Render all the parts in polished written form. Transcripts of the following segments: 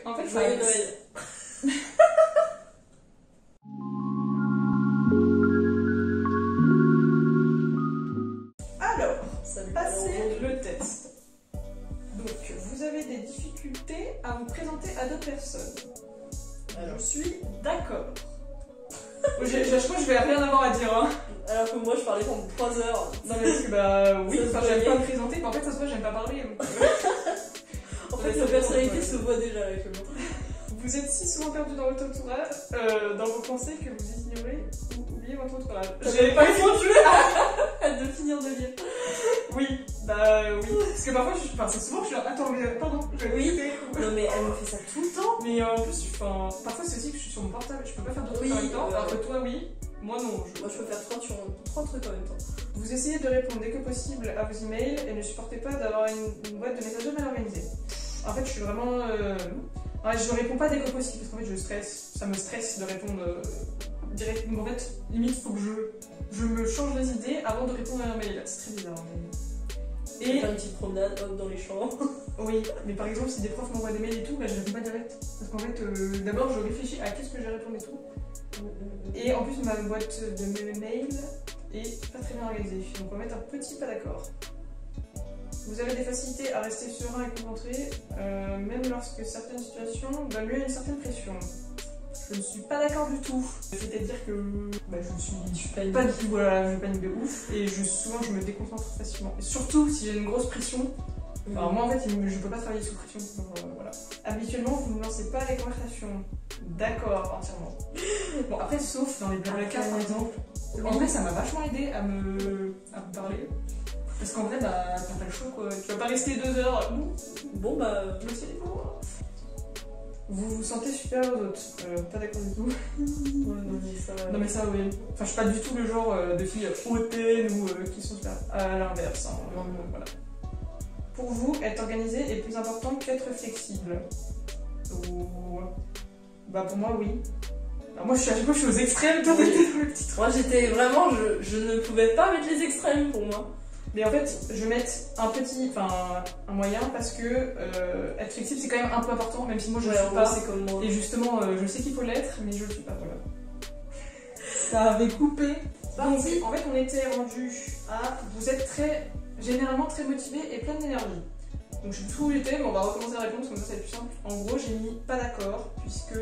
en fait, Joyeux Noël. Alors, Salut. passez le test. Donc, vous avez des difficultés à vous présenter à d'autres personnes. Alors. Je suis d'accord. Je crois que je vais rien avoir à dire. Hein. Alors que moi je parlais pendant 3 heures. Non, mais parce que bah oui, Ça se enfin, j'aime voyait. pas me présenter, mais en fait, ça se voit, j'aime pas parler. Donc, En fait, la personnalité se voit déjà avec le mot. Vous êtes si souvent perdu dans votre entourage, dans vos pensées, que vous ignorez ou oubliez votre entourage. J'avais pas répondu. Hâte de finir de lire. Oui, bah oui. Parce que parfois, c'est souvent que je suis là, attends, mais pardon, je vais Oui. écouter. Non mais elle me fait ça tout le temps. Mais en plus, parfois c'est aussi que je suis sur mon portable, je peux pas faire d'autres Oui, trucs en même temps. ouais. Alors que toi, oui, moi non. Moi je peux faire 3 trucs en même temps. Vous essayez de répondre dès que possible à vos emails et ne supportez pas d'avoir une boîte de messagerie mal organisée. En fait, je suis vraiment. Ouais, je réponds pas dès que possible parce qu'en fait, je stresse. Ça me stresse de répondre direct. Donc en fait, limite, faut que je me change les idées avant de répondre à un mail. C'est très bizarre. Mais... Et faire une petite promenade hop dans les champs. Oui, mais par exemple, si des profs m'envoient des mails et tout, bah, je réponds pas direct. Parce qu'en fait, d'abord, je réfléchis à qu'est-ce que je vais répondre et tout. Et en plus, ma boîte de mes mails est pas très bien organisée. Donc, on va mettre un petit pas d'accord. Vous avez des facilités à rester serein et concentré, même lorsque certaines situations donnent lieu à une certaine pression. Je ne suis pas d'accord du tout. C'est-à-dire que bah, je suis pas du tout, voilà, je panique de ouf. Et souvent, je me déconcentre facilement. Et surtout, si j'ai une grosse pression. Alors moi en fait je peux pas travailler sous pression, voilà. Habituellement vous ne lancez pas les conversations. D'accord, entièrement. Bon après sauf dans les blablacar par exemple. En vrai ça m'a vachement aidé à me parler. Parce qu'en vrai bah t'as pas le choix quoi. Tu vas pas rester 2 heures. Bon bah. Merci beaucoup. Vous vous sentez supérieur aux autres. Pas d'accord du tout. Ouais, non mais ça oui. Enfin je suis pas du tout le genre de fille hautaine ou qui sont super. À l'inverse. Hein. Voilà. Pour vous, être organisé est plus important qu'être flexible. Ou... Bah pour moi, oui. Bah, moi, à chaque fois, je suis aux extrêmes. Toi, t'étais dans le petit truc. Moi, j'étais vraiment... Je ne pouvais pas mettre les extrêmes pour moi. Mais en fait, je vais mettre un moyen parce que être flexible, c'est quand même un peu important, même si moi, je ne le suis pas. C'est comme moi. Et justement, je sais qu'il faut l'être, mais je le suis pas, voilà. Ça avait coupé. Donc, en fait, on était rendu à... Vous êtes généralement très motivé et plein d'énergie. Donc je suis tout l'été, mais on va recommencer la réponse comme ça c'est plus simple. En gros j'ai mis pas d'accord puisque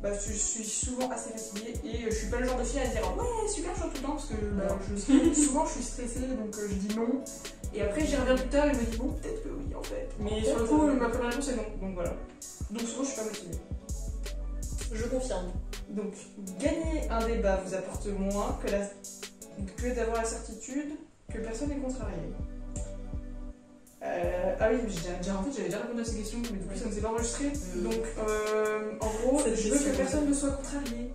bah, je suis souvent assez fatiguée et je suis pas le genre de fille à dire ouais super chaud tout le temps parce que souvent je suis stressée donc je dis non et après j'y reviens plus tard et je me dis bon peut-être que oui en fait. Mais sur le coup ma première réponse est non donc voilà. Donc souvent je suis pas motivée. Je confirme. Donc gagner un débat vous apporte moins que d'avoir la certitude que personne n'est contrarié. Ah oui, j'avais déjà répondu à ces questions, mais du coup ça ne s'est pas enregistré. Donc, en gros, je veux que personne ne soit contrarié.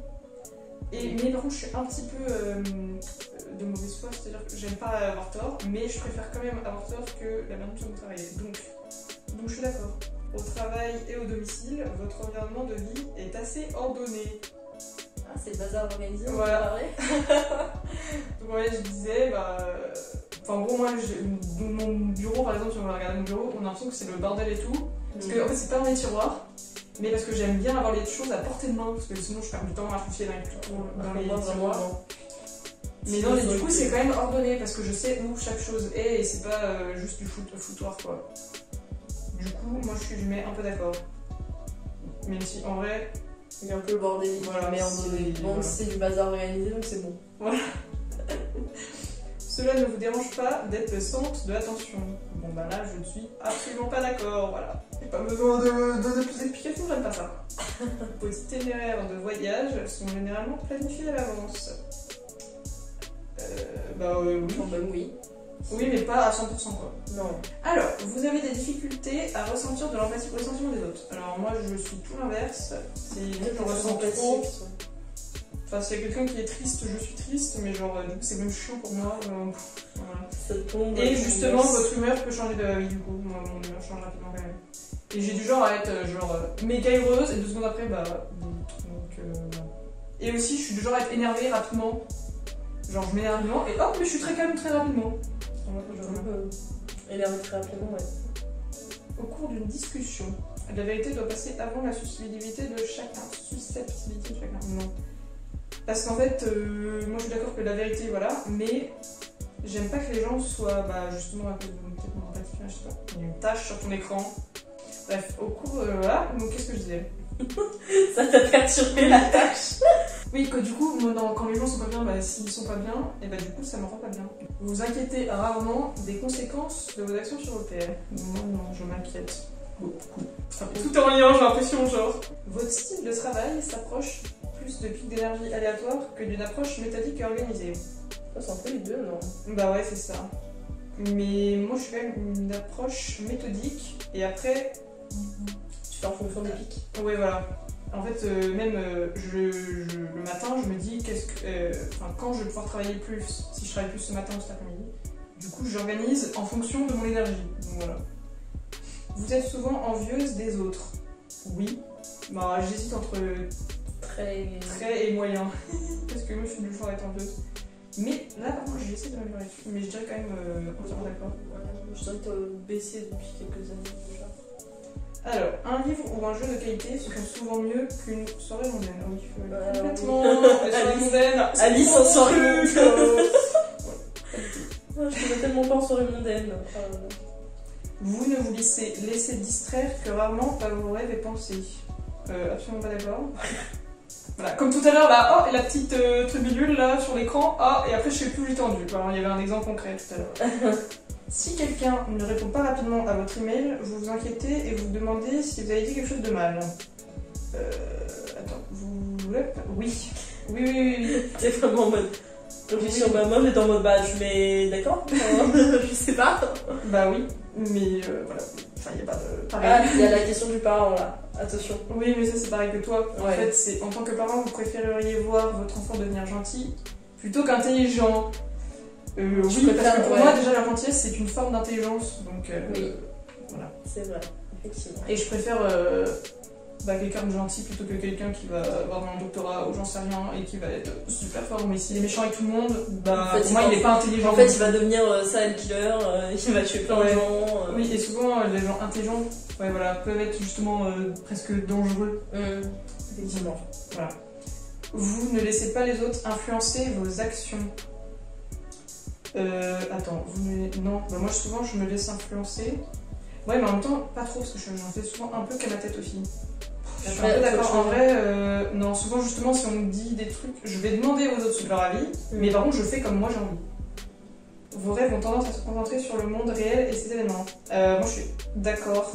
Mais par contre, je suis un petit peu de mauvaise foi, c'est-à-dire que j'aime pas avoir tort, mais je préfère quand même avoir tort que la personne soit contrariée. Donc je suis d'accord. Au travail et au domicile, votre environnement de vie est assez ordonné. Ah, c'est le bazar organisé, on voilà. peut parler. Donc ouais, je disais, en gros, moi, mon bureau, par exemple, si on va regarder mon bureau, on a l'impression que c'est le bordel et tout. Parce que, en fait, c'est pas dans les tiroirs, mais parce que j'aime bien avoir les choses à portée de main, parce que sinon, je perds du temps à fouiller dans les tiroirs. Mais non, mais du coup, c'est quand même ordonné, parce que je sais où chaque chose est, et c'est pas juste du foutoir, quoi. Du coup, moi, je mets un peu d'accord. Même si, en vrai... Il y a un peu le bordel, voilà, mais bon, c'est du bazar organisé, donc c'est bon. Voilà. Cela ne vous dérange pas d'être le centre de l'attention. Bon bah là je ne suis absolument pas d'accord, voilà. Il n'y a pas besoin de donner plus d'explications, j'aime pas ça. Vos itinéraires de voyage sont généralement planifiés à l'avance. Oui. Oui. Oui mais pas à 100% quoi. Non. Alors, vous avez des difficultés à ressentir de l'empathie pour les sentiments des autres. Alors moi je suis tout l'inverse. Je ressens trop. Enfin, s'il y a quelqu'un qui est triste, je suis triste, mais genre, du coup, c'est même chiant pour moi. Voilà. Ça tombe. Et justement, votre humeur peut changer de. Oui, du coup, mon humeur change rapidement quand même. Et j'ai du genre à être méga heureuse, et 2 secondes après, bah. Et aussi, je suis du genre à être énervée rapidement. Genre, je m'énerve rapidement, et hop, mais je suis très calme très rapidement. Énervée très rapidement, ouais. Au cours d'une discussion, La vérité doit passer avant la susceptibilité de chacun. Susceptibilité de chacun, non. Parce qu'en fait, moi je suis d'accord que la vérité, voilà, mais j'aime pas que les gens soient, justement, à cause de peut-être mon empathie, je sais pas, il y a une tache sur ton écran. Bref, au cours, voilà, donc qu'est-ce que je disais? Ça t'a perturbé la tâche. Oui, que du coup, moi, quand les gens sont pas bien, s'ils sont pas bien, et du coup, ça me rend pas bien. Vous vous inquiétez rarement des conséquences de vos actions sur vos pairs. Moi, non, je m'inquiète beaucoup. Enfin, tout est en lien, j'ai l'impression, genre. Votre style de travail s'approche plus de pics d'énergie aléatoires que d'une approche méthodique et organisée. C'est un peu les deux, non? Bah ouais, c'est ça. Mais moi, je suis quand même une approche méthodique, et après... Tu fais en fonction des pics. Ouais, voilà. En fait, même le matin, je me dis quand je vais pouvoir travailler plus, si je travaille plus ce matin ou cet après-midi. Du coup, j'organise en fonction de mon énergie. Donc voilà. Vous êtes souvent envieuse des autres. Oui. J'hésite entre très et moyen. Parce que moi, je suis du genre à être envieuse. Mais là, par contre, j'essaie de m'améliorer dessus. Mais je dirais quand même entièrement d'accord. Je dirais que t'as baissé depuis quelques années déjà. Alors, un livre ou un jeu de qualité se font souvent mieux qu'une soirée mondaine. Ah oui, complètement. Soirée mondaine. Alice en soirée mondaine. Je connais tellement pas en soirée mondaine. Vous ne vous laissez distraire que rarement par vos rêves et pensées. Absolument pas d'accord. Voilà, comme tout à l'heure, et la petite tribulule là sur l'écran, et après je sais plus où j'ai tendu. Alors, il y avait un exemple concret tout à l'heure. Si quelqu'un ne répond pas rapidement à votre email, vous vous inquiétez et vous demandez si vous avez dit quelque chose de mal. Attends, Oui. Oui. T'es vraiment en mode. Donc je suis sur ma main, j'étais en mode je mets d'accord. Je sais pas. Bah oui, mais voilà. Enfin, il n'y a pas de. Pareil. Il y a la question du parent là. Attention. Oui, mais ça c'est pareil que toi. En Ouais. fait, c'est en tant que parent, vous préféreriez voir votre enfant devenir gentil plutôt qu'intelligent. Oui, parce que pour moi, déjà, la gentillesse, c'est une forme d'intelligence. Donc, oui. Voilà. C'est vrai, effectivement. Et je préfère quelqu'un de gentil plutôt que quelqu'un qui va avoir un doctorat ou j'en sais rien et qui va être super fort. Mais s'il est méchant avec tout le monde, en fait, pour moi, il n'est pas intelligent. En fait, il va devenir serial killer, il va tuer plein de gens. Oui, et souvent, les gens intelligents peuvent être justement presque dangereux. Effectivement. Voilà. Vous ne laissez pas les autres influencer vos actions. Non, moi souvent je me laisse influencer. Ouais, mais en même temps, pas trop, parce que j'en fais souvent un peu qu'à ma tête aussi. Je suis un peu d'accord. En vrai, non, souvent justement, si on me dit des trucs, je vais demander aux autres leur avis, mais par contre, je fais comme moi j'ai envie. Vos rêves ont tendance à se concentrer sur le monde réel et ses événements. Moi, je suis d'accord.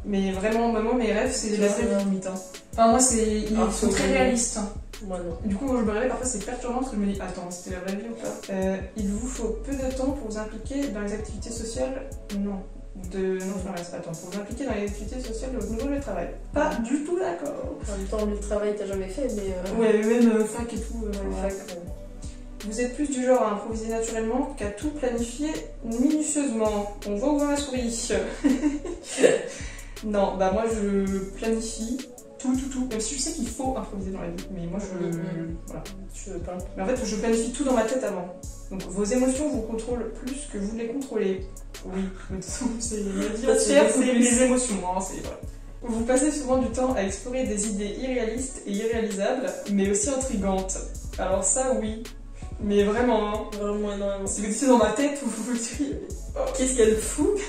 Mais vraiment, moi, mes rêves, c'est la vraie limite. Enfin, moi, ils sont très réalistes. Moi non. Du coup, quand je me réveille, parfois c'est perturbant parce que je me dis attends, c'était la vraie vie ou pas? Il vous faut peu de temps pour vous impliquer dans les activités sociales. Non. Attends, pour vous impliquer dans les activités sociales de votre nouveau lieu de travail. Pas du tout d'accord. En même temps, le travail, t'as jamais fait, mais. Ouais, même fac et tout. Fac, Vous êtes plus du genre à improviser naturellement qu'à tout planifier minutieusement. On voit où va ma souris. Non, moi je planifie. Tout. Même si je sais qu'il faut improviser dans la vie, mais moi voilà. Je veux pas. Mais en fait, je planifie tout dans ma tête avant. Donc vos émotions vous contrôlent plus que vous les contrôlez. Oui, mais de toute façon, c'est les émotions. Voilà. Vous passez souvent du temps à explorer des idées irréalistes et irréalisables, mais aussi intrigantes. Alors ça, oui. Mais vraiment, Vraiment énormément. Si vous dites dans ma tête, vous vous dites... Qu'est-ce qu'elle fout?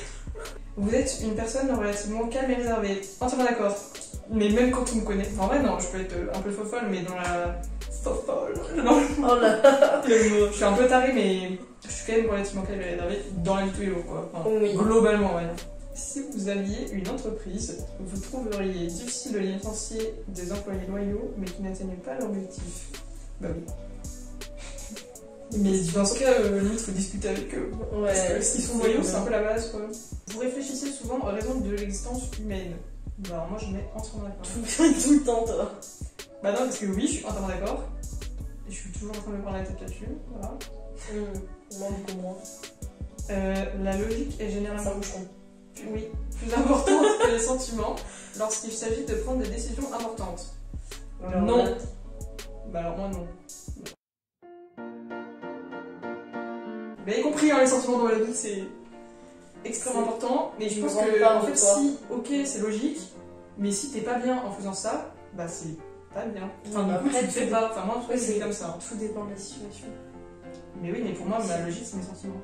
Vous êtes une personne relativement calme et réservée. Entièrement d'accord. Mais même quand on me connaît. En vrai, non, je peux être un peu fofolle, mais dans la. Fofolle. Non. Oh là. Je suis un peu tarée, mais je suis quand même relativement calme et réservée dans la vie de tous les jours, quoi. Enfin, oui. Globalement, ouais. Si vous aviez une entreprise, vous trouveriez difficile de licencier des employés loyaux, mais qui n'atteignent pas leur objectif. Bah oui. Mais dans ce cas, limite, il faut discuter avec eux. Ouais. Parce que s'ils sont loyaux, c'est un peu la base, quoi. Vous réfléchissez souvent aux raisons de l'existence humaine. Alors moi, je mets entièrement d'accord. Tout le temps, toi. Bah non, parce que oui, je suis entièrement d'accord. Et je suis toujours en train de me prendre la tête là-dessus. Voilà. Moi, beaucoup moins. La logique est généralement... Ça bouchon. Oui, plus importante que les sentiments lorsqu'il s'agit de prendre des décisions importantes. Alors, non. Bah alors moi, non. Vous avez compris, hein, les sentiments dans la vie, c'est... extrêmement important, mais je Une pense grande que, part en de fait, toi. si, ok, c'est logique, mais si t'es pas bien en faisant ça, bah c'est pas bien. Enfin, Ouais, du coup, après, tu le fais pas. Enfin, moi, en tout cas, Oui, c'est c'est- comme ça. Tout dépend de la situation. Mais oui, mais pour moi, ma logique, c'est mes sentiments.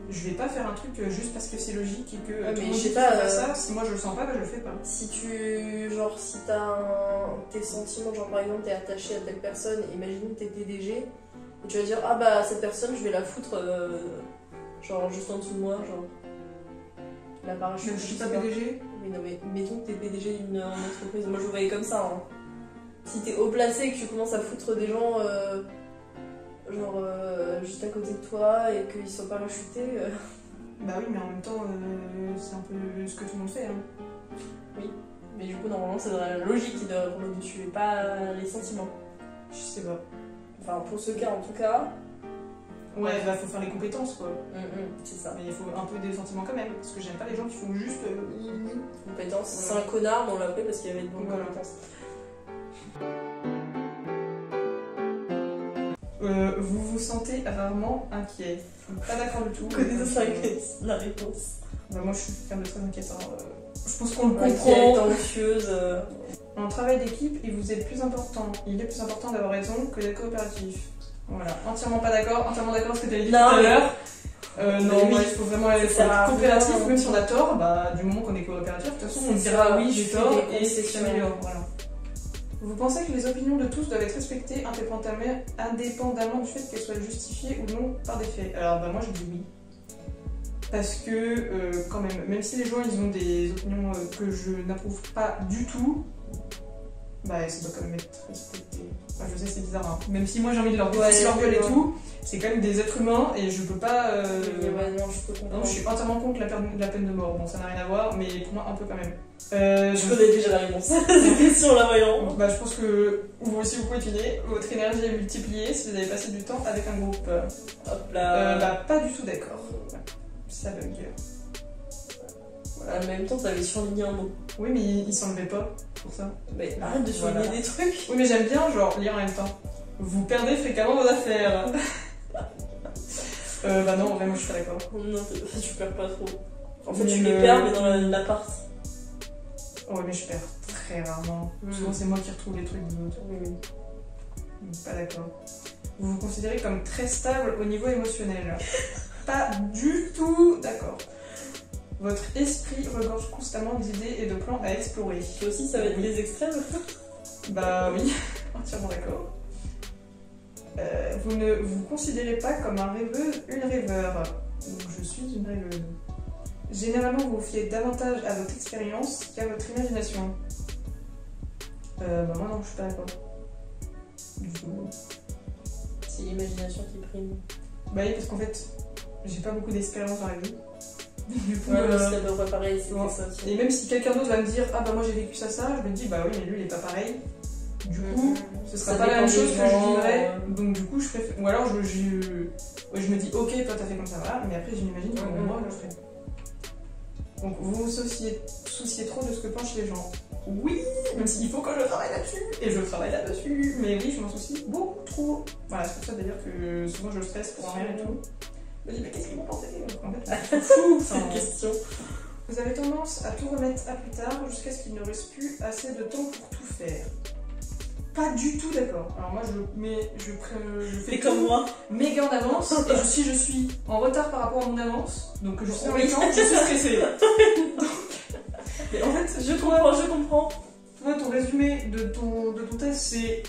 Je vais pas faire un truc juste parce que c'est logique et que Ouais, tout mais le monde je dit sais qu'il faut pas, faire ça. Si moi je le sens pas, bah je le fais pas. Si si t'as tes sentiments, genre par exemple t'es attaché à telle personne, imagine t'es PDG, et tu vas dire ah bah cette personne je vais la foutre genre juste en dessous de moi, genre la parachute. Je suis sais pas PDG. Oui, non mais mettons que t'es PDG d'une entreprise, moi je le voyais comme ça. Hein. Si t'es haut placé et que tu commences à foutre des gens genre juste à côté de toi et qu'ils sont parachutés. Bah oui, mais en même temps, c'est un peu ce que tout le monde fait. Hein. Oui, mais du coup normalement c'est dans la logique qui devrait prendre le dessus et pas les sentiments. Je sais pas. Enfin pour ce cas en tout cas. Ouais, bah faut faire les compétences quoi. C'est ça. Mais il faut un peu des sentiments quand même. Parce que j'aime pas les gens qui font juste. Compétences. C'est Voilà. un connard, mais on l'a appelé parce qu'il y avait de bonnes Voilà. compétences. Vous vous sentez rarement inquiet. Pas d'accord du tout. Vous connaissez la réponse. Bah moi je suis quelqu'un de très inquiétant. Je pense qu'on le Inquiète, comprend. anxieuse. En travail d'équipe, il vous est plus important. Il est plus important d'avoir raison que d'être coopératif. Voilà, entièrement pas d'accord, entièrement d'accord avec ce que tu as dit tout Non, à mais- l'heure. Non, oui, moi, il faut vraiment être sert à coopératif, rien. même si on a tort, bah, du moment qu'on est coopératif, de toute façon on C'est dira ça, oui, tu j'ai fais tort, des et c'est concessions. améliore. Voilà. Vous pensez que les opinions de tous doivent être respectées indépendamment du fait qu'elles soient justifiées ou non par des faits? Alors, bah, moi je dis oui. Parce que, quand même si les gens ils ont des opinions que je n'approuve pas du tout, bah ça doit quand même être respecté. Enfin, je sais, c'est bizarre, hein. Même si moi j'ai envie de leur défoncer leur gueule et tout, c'est quand même des êtres humains et je peux pas. Ouais, non, je peux Non, comprendre. je suis entièrement contre la peine de mort. Bon, ça n'a rien à voir, mais pour moi un peu quand même. Je connais déjà la réponse. Cette question la voyant. Bah, je pense que vous aussi vous pouvez utiliser. Votre énergie est multipliée si vous avez passé du temps avec un groupe. Hop là. Bah, pas du tout d'accord. Ouais. Ça bug. En même temps, t'avais surligné un mot. Oui, mais il s'enlevait pas pour ça. Mais arrête de surligner Voilà. des trucs. Oui, mais j'aime bien, genre, lire en même temps. Vous perdez fréquemment vos affaires. Bah non, en vrai, moi je suis pas d'accord. Non, tu perds pas trop. En fait, Mais tu les perds, mais dans l'appart. Ouais, mais je perds très rarement. Mm. Souvent, c'est moi qui retrouve les trucs des autres. Oui. Pas d'accord. Vous vous considérez comme très stable au niveau émotionnel. Pas du tout d'accord. Votre esprit regorge constamment d'idées et de plans à explorer. Toi aussi, ça va être des extrêmes. Bah oui, entièrement d'accord. Vous ne vous considérez pas comme un rêveur, une rêveur. Donc je suis une rêveuse. Généralement, vous vous fiez davantage à votre expérience qu'à votre imagination. Bah moi non, je suis pas d'accord. Du coup. C'est l'imagination qui prime. Bah oui, parce qu'en fait, j'ai pas beaucoup d'expérience dans la vie. Du coup, Ouais, mais c'est à peu près pareil, c'était ouais. ça aussi. Et même si quelqu'un d'autre va me dire ah bah moi j'ai vécu ça, je me dis bah oui mais lui il est pas pareil. Du coup, ce sera Ça pas la même dépend chose des que je gens, vivrais. Donc du coup je préfère. Ou alors ouais, je me dis ok toi t'as fait comme ça voilà, mais après je m'imagine comment moi je le ferais. Donc vous vous souciez trop de ce que pensent les gens. Oui, même s'il faut que je travaille là-dessus. Et je travaille là-dessus. Mais oui, je m'en soucie beaucoup trop. Voilà, c'est pour ça d'ailleurs que souvent je stresse pour rien et tout. Je me dis mais qu'est-ce qu'ils vont penser? En fait, c'est fou. C'est une question. Vous avez tendance à tout remettre à plus tard jusqu'à ce qu'il ne reste plus assez de temps pour tout faire. Pas du tout d'accord. Alors moi je fais Fais comme moi. méga en avance et si je suis en retard par rapport à mon avance, donc que je suis en Oui. temps, je suis stressée. Et en fait, Je comprends. toi ton résumé de ton test c'est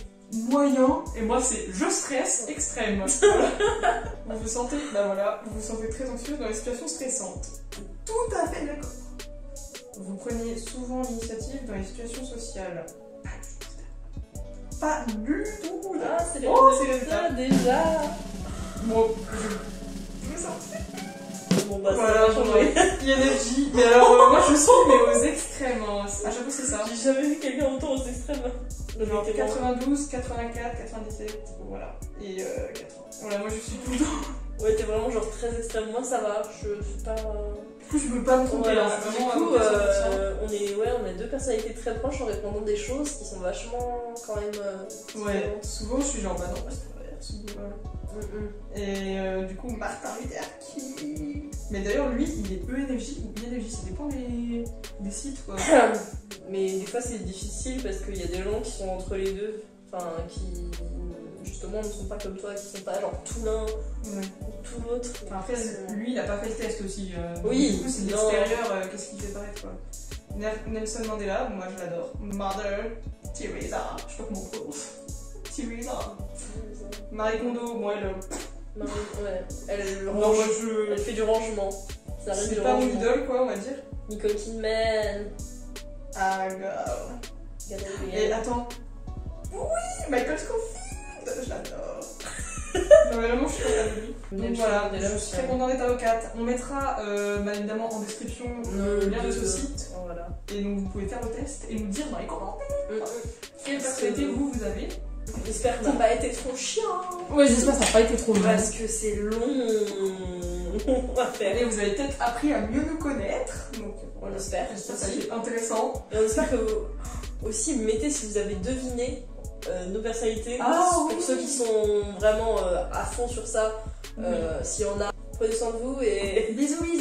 moyen et moi c'est je stresse extrême. Voilà. Vous vous sentez, bah voilà, vous vous sentez très anxieuse dans les situations stressantes. Tout à fait d'accord. Vous preniez souvent l'initiative dans les situations sociales. Pas du tout. Ah, c'est les Oh, c'est les résultats déjà. Bon, je me sens Bon, bah, voilà, ça va changer. énergie. Mais alors, moi je suis mais aux extrêmes. Hein. À chaque fois c'est ça. J'ai jamais vu quelqu'un autant aux extrêmes. Genre 92, 84, 97, voilà. Et 80. Voilà, moi je suis tout le temps. Ouais, t'es vraiment genre très extrême. Moi, ça va. Je suis pas. Du coup, je peux pas me tromper. Voilà, Hein. du Vraiment, coup, 100%. on a deux personnalités très proches en répondant des choses qui sont vachement quand même. Ouais, souvent je suis genre bah non, reste inverse. Et du coup, Martin Luther King. Mais d'ailleurs, lui, il est ENFJ ou INFJ, ça dépend des sites quoi. Mais des fois, c'est difficile parce qu'il y a des gens qui sont entre les deux, enfin, qui justement ne sont pas comme toi, qui sont pas genre tout l'un ou tout l'autre. Enfin, après, lui, il a pas fait le test aussi. Oui, du coup, c'est de l'extérieur, qu'est-ce qu'il fait paraître quoi. Nelson Mandela, moi je l'adore. Mother Teresa, je sais pas comment on prononce. Teresa. Marie Kondo, moi elle. Ouais, elle Non, moi elle fait du rangement. Ça arrive c'est du pas mon rangement. idole quoi, on va dire. Nicole Kidman. Ah, girl. Et attends. Oui, Michael Scofield, je l'adore. Non, mais vraiment, je suis contente de lui. Donc voilà, je suis très contente d'être avocate. On mettra évidemment en description le lien de ce site. Voilà. Et donc vous pouvez faire le test et nous dire dans les commentaires quelle personnalité vous avez. J'espère que ça n'a pas été trop chiant. Ouais, j'espère que ça n'a pas été trop long. Parce que c'est long à faire. Et vous avez peut-être appris à mieux nous connaître. Donc On espère. j'espère que ça a été intéressant. Et on espère que vous aussi mettez si vous avez deviné nos personnalités. Pour ceux qui sont vraiment à fond sur ça, s'il y en a, prenez soin de vous et Bisous, bisous.